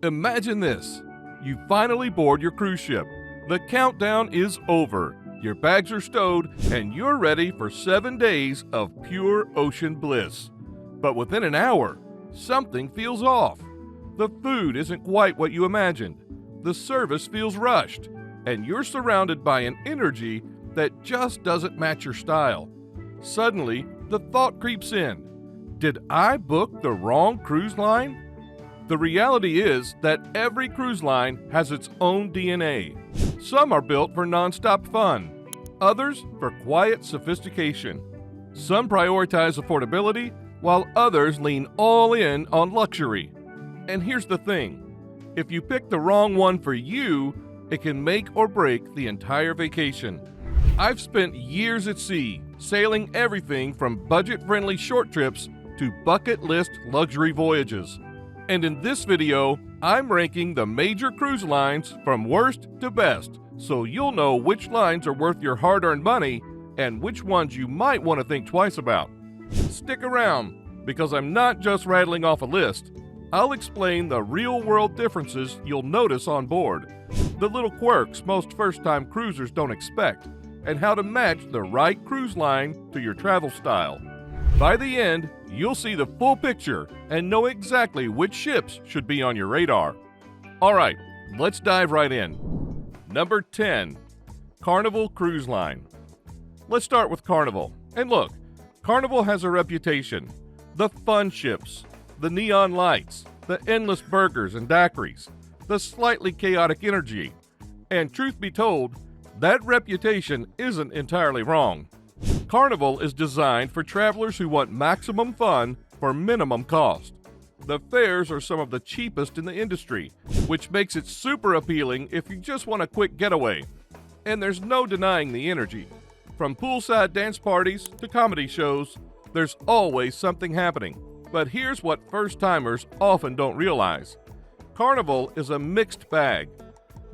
Imagine this. You finally board your cruise ship. The countdown is over. Your bags are stowed, and you're ready for 7 days of pure ocean bliss. But within an hour, something feels off. The food isn't quite what you imagined. The service feels rushed, and you're surrounded by an energy that just doesn't match your style. Suddenly, the thought creeps in. Did I book the wrong cruise line? The reality is that every cruise line has its own DNA. Some are built for nonstop fun, others for quiet sophistication. Some prioritize affordability, while others lean all in on luxury. And here's the thing, if you pick the wrong one for you, it can make or break the entire vacation. I've spent years at sea, sailing everything from budget-friendly short trips to bucket list luxury voyages. And in this video, I'm ranking the major cruise lines from worst to best, so you'll know which lines are worth your hard-earned money and which ones you might want to think twice about. Stick around, because I'm not just rattling off a list. I'll explain the real-world differences you'll notice on board, the little quirks most first-time cruisers don't expect, and how to match the right cruise line to your travel style. By the end, you'll see the full picture and know exactly which ships should be on your radar. Alright, let's dive right in. Number 10. Carnival Cruise Line. Let's start with Carnival. And look, Carnival has a reputation. The fun ships, the neon lights, the endless burgers and daiquiris, the slightly chaotic energy. And truth be told, that reputation isn't entirely wrong. Carnival is designed for travelers who want maximum fun for minimum cost. The fares are some of the cheapest in the industry, which makes it super appealing if you just want a quick getaway. And there's no denying the energy. From poolside dance parties to comedy shows, there's always something happening. But here's what first-timers often don't realize. Carnival is a mixed bag.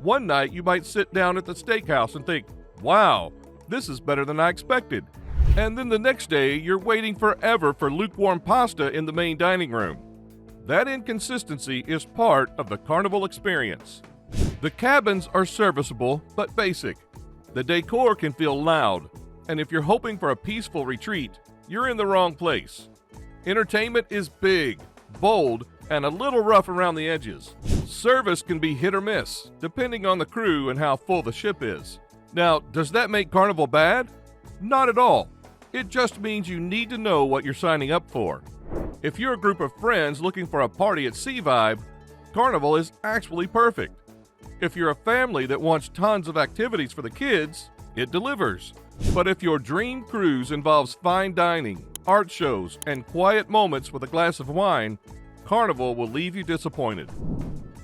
One night you might sit down at the steakhouse and think, wow, this is better than I expected. And then the next day, you're waiting forever for lukewarm pasta in the main dining room. That inconsistency is part of the Carnival experience. The cabins are serviceable but basic. The decor can feel loud, and if you're hoping for a peaceful retreat, you're in the wrong place. Entertainment is big, bold, and a little rough around the edges. Service can be hit or miss, depending on the crew and how full the ship is. Now, does that make Carnival bad? Not at all. It just means you need to know what you're signing up for. If you're a group of friends looking for a party at sea vibe, Carnival is actually perfect. If you're a family that wants tons of activities for the kids, it delivers. But if your dream cruise involves fine dining, art shows, and quiet moments with a glass of wine, Carnival will leave you disappointed.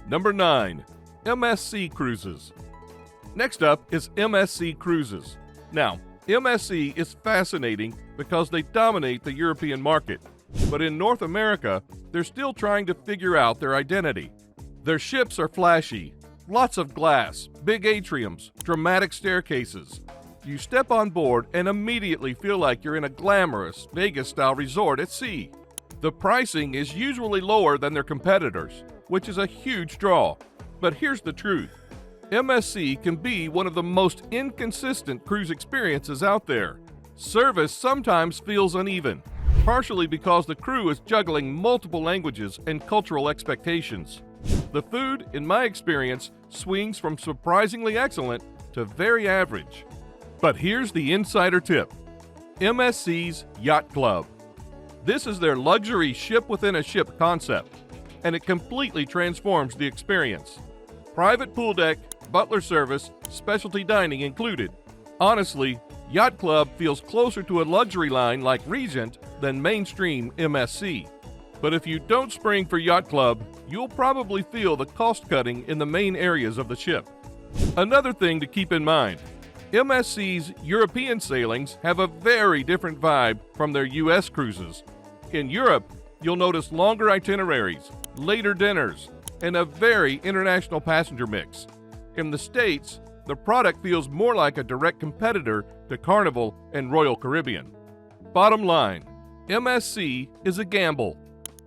Number 9. MSC Cruises. Next up is MSC Cruises. Now, MSC is fascinating because they dominate the European market, but in North America, they're still trying to figure out their identity. Their ships are flashy, lots of glass, big atriums, dramatic staircases. You step on board and immediately feel like you're in a glamorous Vegas-style resort at sea. The pricing is usually lower than their competitors, which is a huge draw. But here's the truth. MSC can be one of the most inconsistent cruise experiences out there. Service sometimes feels uneven, partially because the crew is juggling multiple languages and cultural expectations. The food, in my experience, swings from surprisingly excellent to very average. But here's the insider tip. MSC's Yacht Club. This is their luxury ship-within-a-ship concept, and it completely transforms the experience. Private pool deck, butler service, specialty dining included. Honestly, Yacht Club feels closer to a luxury line like Regent than mainstream MSC. But if you don't spring for Yacht Club, you'll probably feel the cost-cutting in the main areas of the ship. Another thing to keep in mind, MSC's European sailings have a very different vibe from their US cruises. In Europe, you'll notice longer itineraries, later dinners, and a very international passenger mix. In the States, the product feels more like a direct competitor to Carnival and Royal Caribbean. Bottom line, MSC is a gamble.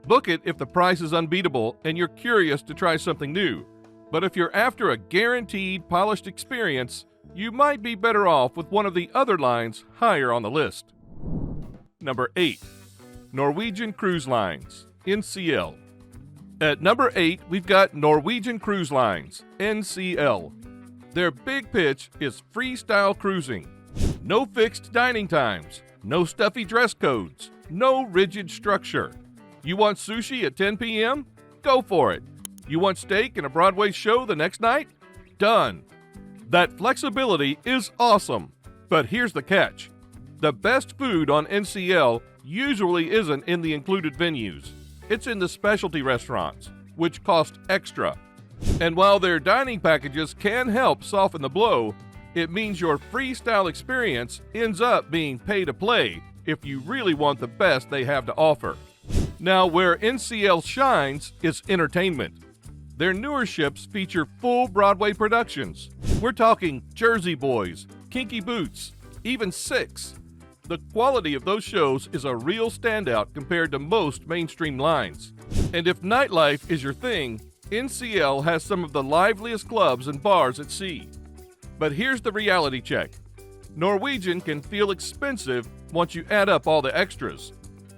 Book it if the price is unbeatable and you're curious to try something new. But if you're after a guaranteed polished experience, you might be better off with one of the other lines higher on the list. Number 8. Norwegian Cruise Lines, NCL. At number 8, we've got Norwegian Cruise Lines, NCL. Their big pitch is freestyle cruising. No fixed dining times, no stuffy dress codes, no rigid structure. You want sushi at 10 p.m.? Go for it. You want steak and a Broadway show the next night? Done. That flexibility is awesome. But here's the catch. The best food on NCL usually isn't in the included venues. It's in the specialty restaurants, which cost extra. And while their dining packages can help soften the blow, it means your freestyle experience ends up being pay to play if you really want the best they have to offer. Now, where NCL shines is entertainment. Their newer ships feature full Broadway productions. We're talking Jersey Boys, Kinky Boots, even Six. The quality of those shows is a real standout compared to most mainstream lines. And if nightlife is your thing, NCL has some of the liveliest clubs and bars at sea. But here's the reality check. Norwegian can feel expensive once you add up all the extras.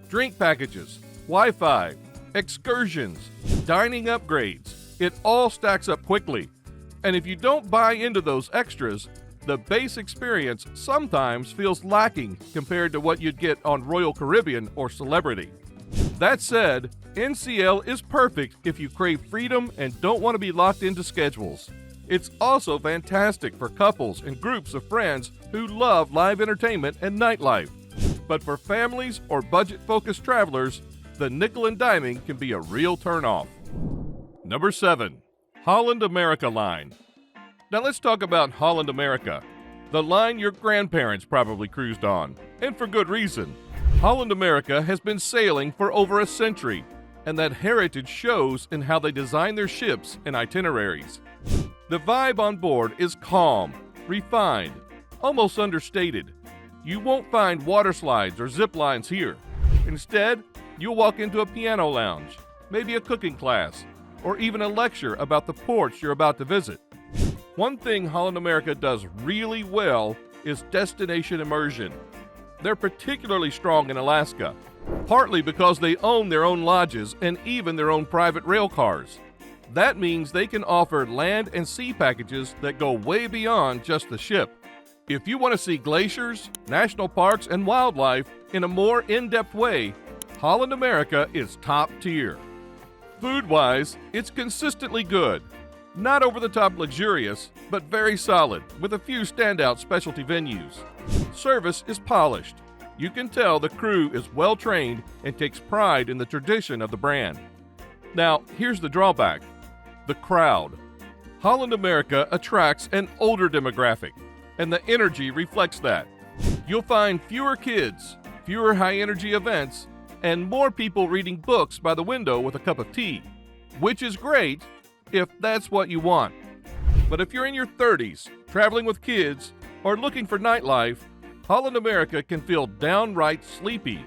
Drink packages, Wi-Fi, excursions, dining upgrades. It all stacks up quickly. And if you don't buy into those extras, the base experience sometimes feels lacking compared to what you'd get on Royal Caribbean or Celebrity. That said, NCL is perfect if you crave freedom and don't want to be locked into schedules. It's also fantastic for couples and groups of friends who love live entertainment and nightlife. But for families or budget-focused travelers, the nickel and diming can be a real turnoff. Number 7. Holland America Line. Now let's talk about Holland America, the line your grandparents probably cruised on, and for good reason. Holland America has been sailing for over a century, and that heritage shows in how they design their ships and itineraries. The vibe on board is calm, refined, almost understated. You won't find water slides or zip lines here. Instead, you'll walk into a piano lounge, maybe a cooking class, or even a lecture about the ports you're about to visit. One thing Holland America does really well is destination immersion. They're particularly strong in Alaska, partly because they own their own lodges and even their own private rail cars. That means they can offer land and sea packages that go way beyond just the ship. If you want to see glaciers, national parks, and wildlife in a more in-depth way, Holland America is top tier. Food-wise, it's consistently good. Not over-the-top luxurious, but very solid, with a few standout specialty venues. Service is polished. You can tell the crew is well-trained and takes pride in the tradition of the brand. Now, here's the drawback. The crowd. Holland America attracts an older demographic, and the energy reflects that. You'll find fewer kids, fewer high-energy events, and more people reading books by the window with a cup of tea, which is great if that's what you want. But if you're in your 30s, traveling with kids, or looking for nightlife, Holland America can feel downright sleepy,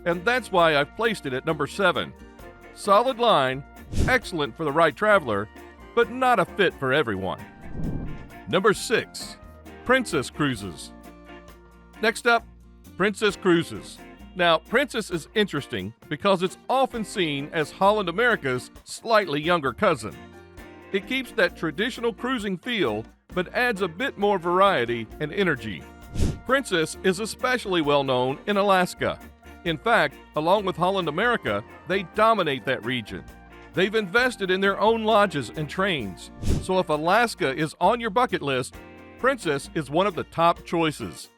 and that's why I've placed it at number 7. Solid line, excellent for the right traveler, but not a fit for everyone. Number 6. Princess Cruises. Next up, Princess Cruises. Now, Princess is interesting because it's often seen as Holland America's slightly younger cousin. It keeps that traditional cruising feel, but adds a bit more variety and energy. Princess is especially well known in Alaska. In fact, along with Holland America, they dominate that region. They've invested in their own lodges and trains, so if Alaska is on your bucket list, Princess is one of the top choices.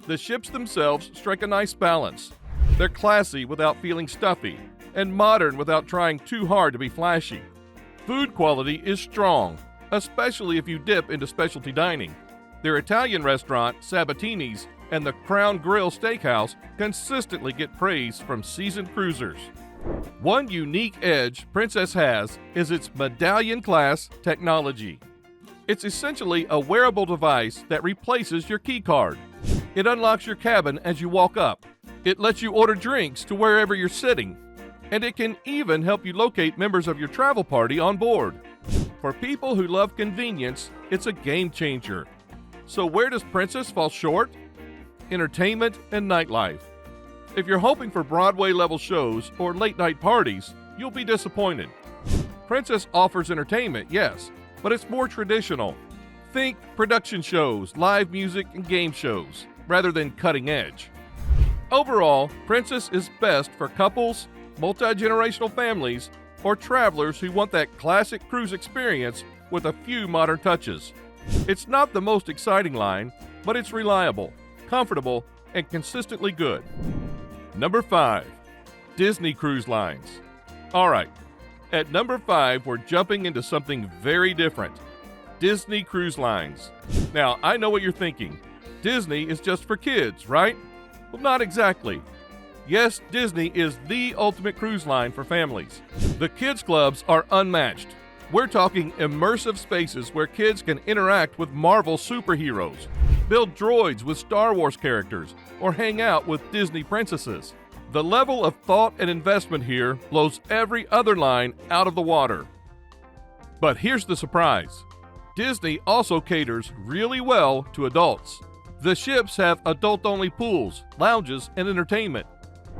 The ships themselves strike a nice balance. They're classy without feeling stuffy, and modern without trying too hard to be flashy. Food quality is strong, especially if you dip into specialty dining. Their Italian restaurant, Sabatini's, and the Crown Grill Steakhouse consistently get praise from seasoned cruisers. One unique edge Princess has is its medallion-class technology. It's essentially a wearable device that replaces your key card. It unlocks your cabin as you walk up. It lets you order drinks to wherever you're sitting. And it can even help you locate members of your travel party on board. For people who love convenience, it's a game changer. So where does Princess fall short? Entertainment and nightlife. If you're hoping for Broadway-level shows or late-night parties, you'll be disappointed. Princess offers entertainment, yes, but it's more traditional. Think production shows, live music, and game shows, rather than cutting edge. Overall, Princess is best for couples, multi-generational families, or travelers who want that classic cruise experience with a few modern touches. It's not the most exciting line, but it's reliable, comfortable, and consistently good. Number 5. Disney Cruise Lines. Alright, at number 5, we're jumping into something very different. Disney Cruise Lines. Now, I know what you're thinking. Disney is just for kids, right? Well, not exactly. Yes, Disney is the ultimate cruise line for families. The kids' clubs are unmatched. We're talking immersive spaces where kids can interact with Marvel superheroes, build droids with Star Wars characters, or hang out with Disney princesses. The level of thought and investment here blows every other line out of the water. But here's the surprise. Disney also caters really well to adults. The ships have adult-only pools, lounges, and entertainment.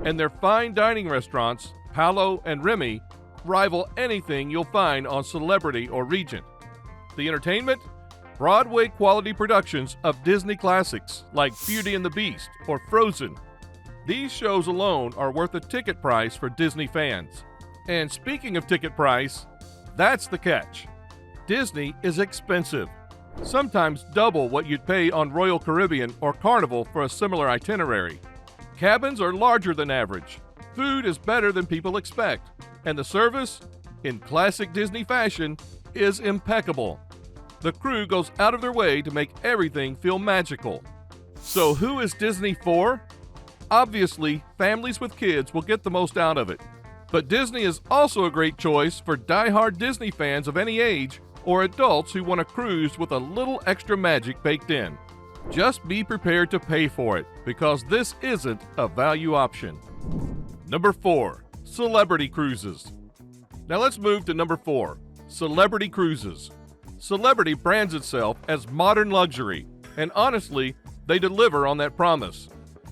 And their fine dining restaurants, Palo and Remy, rival anything you'll find on Celebrity or Regent. The entertainment? Broadway quality productions of Disney classics like Beauty and the Beast or Frozen. These shows alone are worth a ticket price for Disney fans. And speaking of ticket price, that's the catch. Disney is expensive, sometimes double what you'd pay on Royal Caribbean or Carnival for a similar itinerary. Cabins are larger than average, food is better than people expect, and the service, in classic Disney fashion, is impeccable. The crew goes out of their way to make everything feel magical. So who is Disney for? Obviously, families with kids will get the most out of it. But Disney is also a great choice for die-hard Disney fans of any age or adults who want to cruise with a little extra magic baked in. Just be prepared to pay for it, because this isn't a value option. Number 4. Celebrity Cruises. Now let's move to number 4. Celebrity Cruises. Celebrity brands itself as modern luxury, and honestly, they deliver on that promise.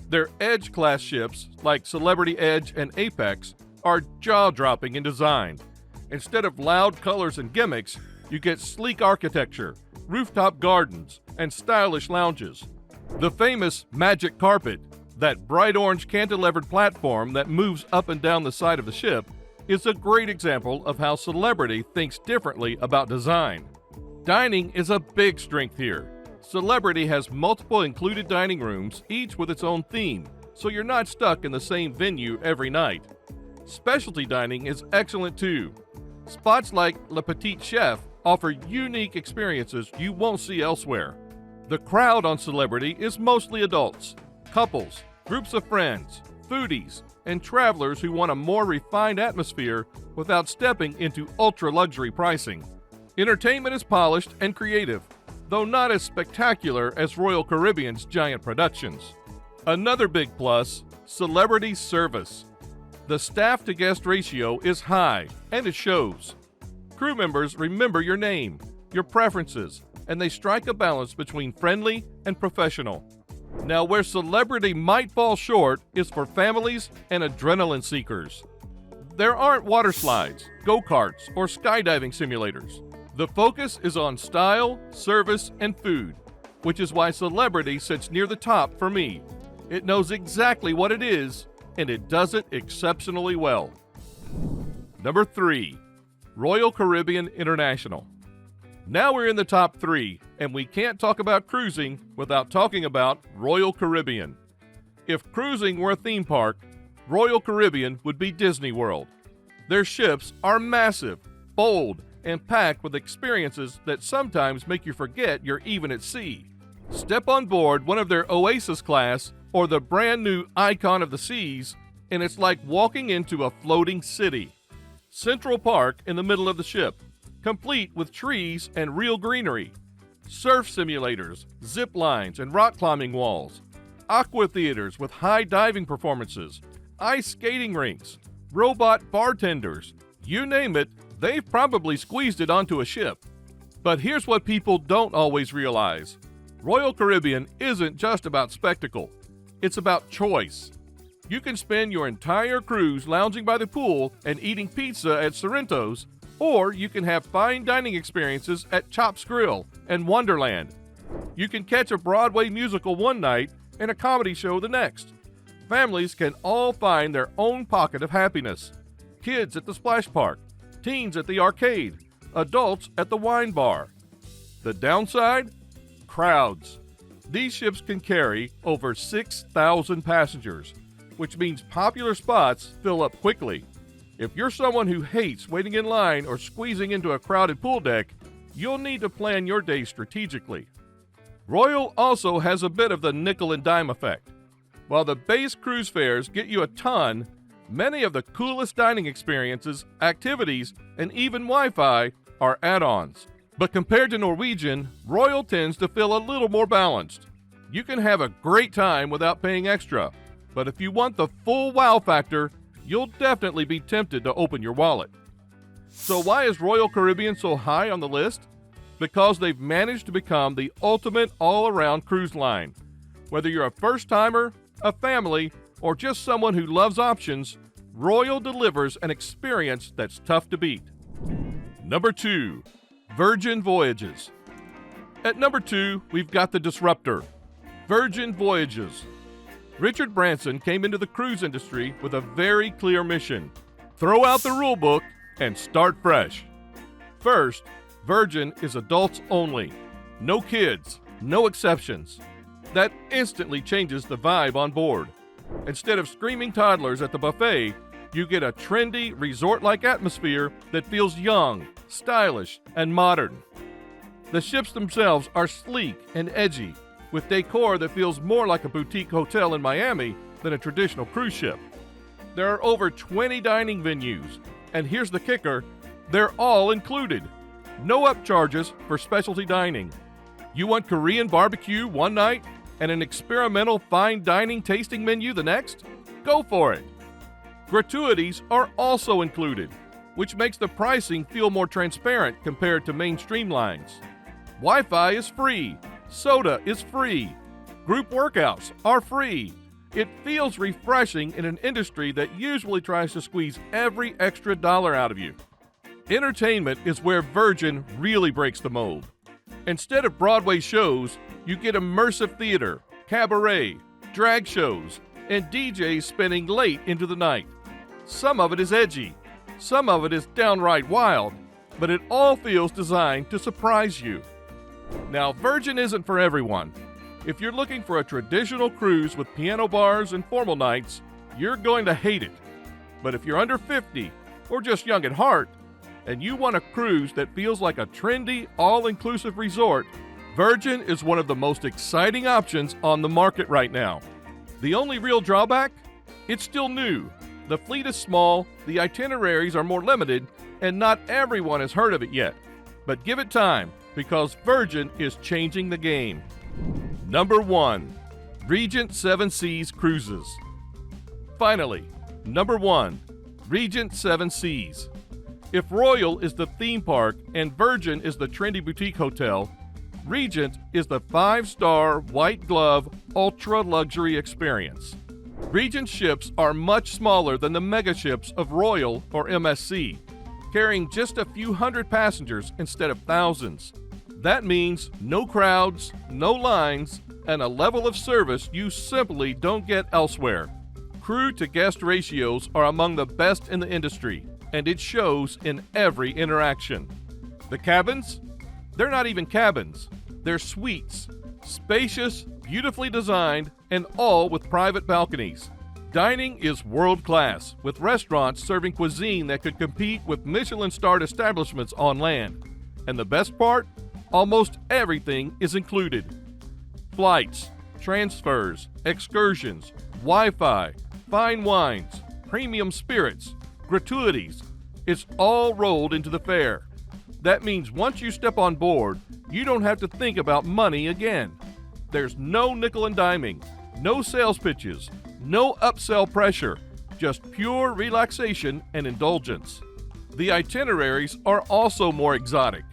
Their Edge-class ships, like Celebrity Edge and Apex, are jaw-dropping in design. Instead of loud colors and gimmicks, you get sleek architecture, rooftop gardens, and stylish lounges. The famous Magic Carpet, that bright orange cantilevered platform that moves up and down the side of the ship, is a great example of how Celebrity thinks differently about design. Dining is a big strength here. Celebrity has multiple included dining rooms, each with its own theme, so you're not stuck in the same venue every night. Specialty dining is excellent too. Spots like Le Petit Chef offer unique experiences you won't see elsewhere. The crowd on Celebrity is mostly adults, couples, groups of friends, foodies, and travelers who want a more refined atmosphere without stepping into ultra-luxury pricing. Entertainment is polished and creative, though not as spectacular as Royal Caribbean's giant productions. Another big plus, Celebrity service. The staff-to-guest ratio is high, and it shows. Crew members remember your name, your preferences, and they strike a balance between friendly and professional. Now, where Celebrity might fall short is for families and adrenaline seekers. There aren't water slides, go-karts, or skydiving simulators. The focus is on style, service, and food, which is why Celebrity sits near the top for me. It knows exactly what it is, and it does it exceptionally well. Number 3. Royal Caribbean International. Now we're in the top 3, and we can't talk about cruising without talking about Royal Caribbean. If cruising were a theme park, Royal Caribbean would be Disney World. Their ships are massive, bold, and packed with experiences that sometimes make you forget you're even at sea. Step on board one of their Oasis class or the brand new Icon of the Seas, and it's like walking into a floating city. Central Park in the middle of the ship, complete with trees and real greenery. Surf simulators, zip lines, and rock climbing walls. Aqua theaters with high diving performances. Ice skating rinks. robot bartenders. You name it, they've probably squeezed it onto a ship. But here's what people don't always realize. Royal Caribbean isn't just about spectacle. It's about choice. You can spend your entire cruise lounging by the pool and eating pizza at Sorrento's, or you can have fine dining experiences at Chop's Grill and Wonderland. You can catch a Broadway musical one night and a comedy show the next. Families can all find their own pocket of happiness. Kids at the splash park, teens at the arcade, adults at the wine bar. The downside? Crowds. These ships can carry over 6,000 passengers, which means popular spots fill up quickly. If you're someone who hates waiting in line or squeezing into a crowded pool deck, you'll need to plan your day strategically. Royal also has a bit of the nickel and dime effect. While the base cruise fares get you a ton, many of the coolest dining experiences, activities, and even Wi-Fi are add-ons. But compared to Norwegian, Royal tends to feel a little more balanced. You can have a great time without paying extra, but if you want the full wow factor, you'll definitely be tempted to open your wallet. So why is Royal Caribbean so high on the list? Because they've managed to become the ultimate all-around cruise line. Whether you're a first-timer, a family, or just someone who loves options, Royal delivers an experience that's tough to beat. Number 2. Virgin Voyages. At number 2, we've got the disruptor, Virgin Voyages. Richard Branson came into the cruise industry with a very clear mission: throw out the rule book and start fresh. First, Virgin is adults only. No kids, no exceptions. That instantly changes the vibe on board. Instead of screaming toddlers at the buffet, you get a trendy, resort-like atmosphere that feels young, stylish, and modern. The ships themselves are sleek and edgy, with decor that feels more like a boutique hotel in Miami than a traditional cruise ship. There are over 20 dining venues, and here's the kicker, they're all included. No upcharges for specialty dining. You want Korean barbecue one night and an experimental fine dining tasting menu the next? Go for it. Gratuities are also included, which makes the pricing feel more transparent compared to mainstream lines. Wi-Fi is free. Soda is free. Group workouts are free. It feels refreshing in an industry that usually tries to squeeze every extra dollar out of you. Entertainment is where Virgin really breaks the mold. Instead of Broadway shows, you get immersive theater, cabaret, drag shows, and DJs spinning late into the night. Some of it is edgy, some of it is downright wild, but it all feels designed to surprise you. Now, Virgin isn't for everyone. If you're looking for a traditional cruise with piano bars and formal nights, you're going to hate it. But if you're under 50 or just young at heart, and you want a cruise that feels like a trendy, all-inclusive resort, Virgin is one of the most exciting options on the market right now. The only real drawback? It's still new. The fleet is small, the itineraries are more limited, and not everyone has heard of it yet. But give it time, because Virgin is changing the game. Number 1. Regent 7 Seas Cruises. Finally, number 1. Regent 7 Seas. If Royal is the theme park and Virgin is the trendy boutique hotel, Regent is the 5-star, white-glove, ultra-luxury experience. Regent ships are much smaller than the mega ships of Royal or MSC, carrying just a few hundred passengers instead of thousands. That means no crowds, no lines, and a level of service you simply don't get elsewhere. Crew-to-guest ratios are among the best in the industry, and it shows in every interaction. The cabins? They're not even cabins. They're suites, spacious, beautifully designed, and all with private balconies. Dining is world-class, with restaurants serving cuisine that could compete with Michelin-starred establishments on land. And the best part? Almost everything is included. Flights, transfers, excursions, Wi-Fi, fine wines, premium spirits, gratuities. It's all rolled into the fare. That means once you step on board, you don't have to think about money again. There's no nickel and diming, no sales pitches, no upsell pressure. just pure relaxation and indulgence. The itineraries are also more exotic.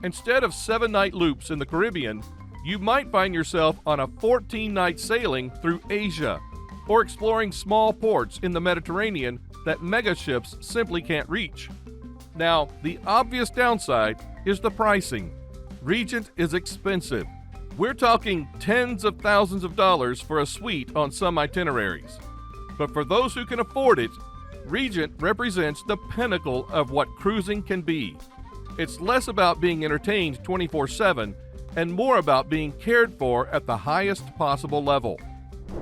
Instead of 7-night loops in the Caribbean, you might find yourself on a 14-night sailing through Asia, or exploring small ports in the Mediterranean that megaships simply can't reach. Now, the obvious downside is the pricing. Regent is expensive. We're talking tens of thousands of dollars for a suite on some itineraries. But for those who can afford it, Regent represents the pinnacle of what cruising can be. It's less about being entertained 24/7 and more about being cared for at the highest possible level.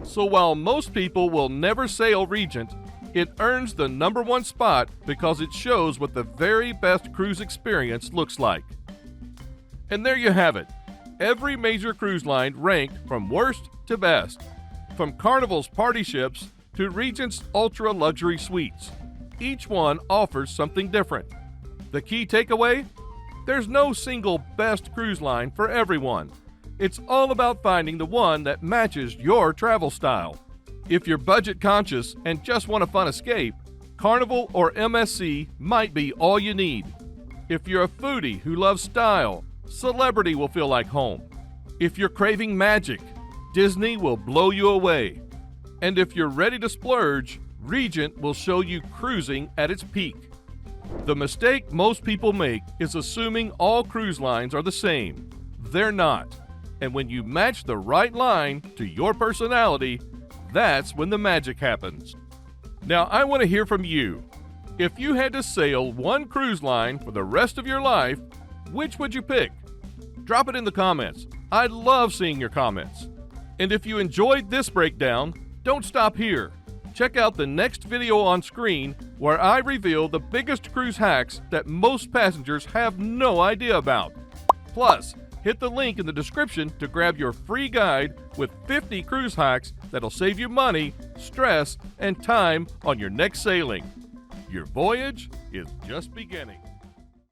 So while most people will never sail Regent, it earns the #1 spot because it shows what the very best cruise experience looks like. And there you have it. Every major cruise line ranked from worst to best. From Carnival's party ships to Regent's ultra-luxury suites. Each one offers something different. The key takeaway? There's no single best cruise line for everyone. It's all about finding the one that matches your travel style. If you're budget conscious and just want a fun escape, Carnival or MSC might be all you need. If you're a foodie who loves style, Celebrity will feel like home. If you're craving magic, Disney will blow you away. And if you're ready to splurge, Regent will show you cruising at its peak. The mistake most people make is assuming all cruise lines are the same. They're not. And when you match the right line to your personality, that's when the magic happens. Now, I want to hear from you. If you had to sail one cruise line for the rest of your life, which would you pick? Drop it in the comments. I love seeing your comments. And if you enjoyed this breakdown, don't stop here. Check out the next video on screen where I reveal the biggest cruise hacks that most passengers have no idea about. Plus, hit the link in the description to grab your free guide with 50 cruise hacks that'll save you money, stress, and time on your next sailing. Your voyage is just beginning.